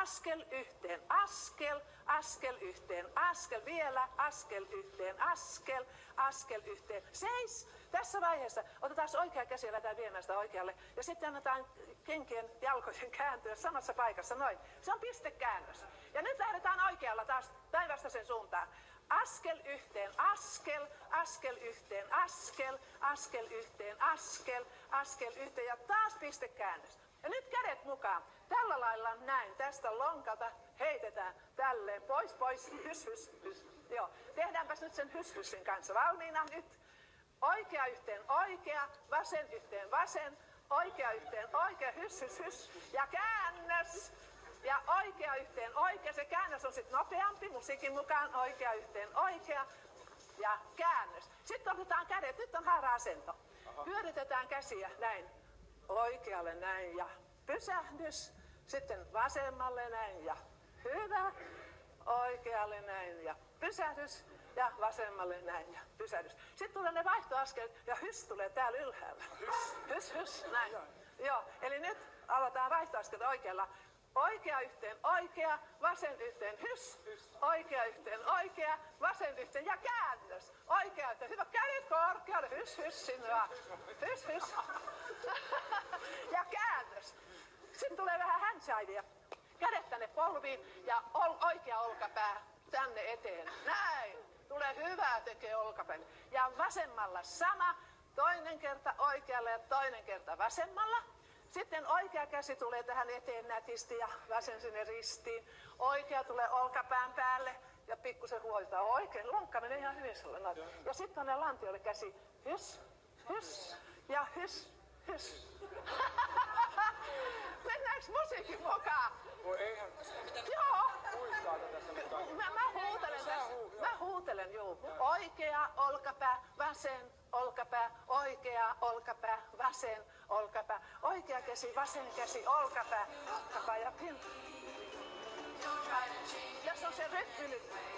askel yhteen, askel, askel yhteen, askel vielä, askel yhteen, askel, askel yhteen. Seis! Tässä vaiheessa otetaan oikea käsi ja lähdetään viemään sitä oikealle. Ja sitten annetaan kenkien jalkojen kääntyä samassa paikassa, noin. Se on pistekäännös. Ja nyt lähdetään oikealla taas päinvastaisen suuntaan. Askel yhteen, askel, askel yhteen, askel, askel yhteen, askel, askel yhteen ja taas pistekäännös. Ja nyt kädet mukaan. Tällä lailla näin. Tästä lonkalta heitetään tälleen. Pois, pois. Hys, hys, hys. Joo. Tehdäänpäs nyt sen hys, hysin kanssa. Valmiina nyt. Oikea yhteen oikea. Vasen yhteen vasen. Oikea yhteen oikea. Hys, hys, hys. Ja käännös. Ja oikea yhteen oikea. Se käännös on sitten nopeampi. Musiikin mukaan. Oikea yhteen oikea. Ja käännös. Sitten otetaan kädet. Nyt on haara-asento. Pyöritetään käsiä näin. Oikealle näin ja pysähdys, sitten vasemmalle näin ja hyvä, oikealle näin ja pysähdys ja vasemmalle näin ja pysähdys. Sitten tulee ne vaihtoaskelet ja hys tulee täällä ylhäällä. Hys, hys, näin. Joo, eli nyt aloitetaan vaihtoaskelet oikealla. Oikea yhteen oikea, vasen yhteen hys, oikea yhteen oikea, vasen yhteen ja käännös. Oikea yhteen, hyvä, kädet korkealle, hys, hys, sinne vaan. Hys, hys. Ja käännös. Sitten tulee vähän handsidea. Kädet tänne polviin ja oikea olkapää tänne eteen. Näin. Tulee hyvää, tekee olkapäin. Ja vasemmalla sama. Toinen kerta oikealle ja toinen kerta vasemmalla. Sitten oikea käsi tulee tähän eteen nätisti ja vasen sinne ristiin. Oikea tulee olkapään päälle ja pikkusen huoltaa oikein. Lonkka menee ihan hyvin sellainen. Ja sitten on ne lantiolle käsi. Hys, hys ja hys, hys. Mennäänkö musiikin mukaan? Voi eihän. Joo. Huiskaata tässä mukaan. Mä huutelen, juu. Oikea olkapää, vasen olkapää, oikea olkapää, vasen olkapää, oikea käsi, vasen käsi, olkapää ja pin. Ja se on se rytmi nyt.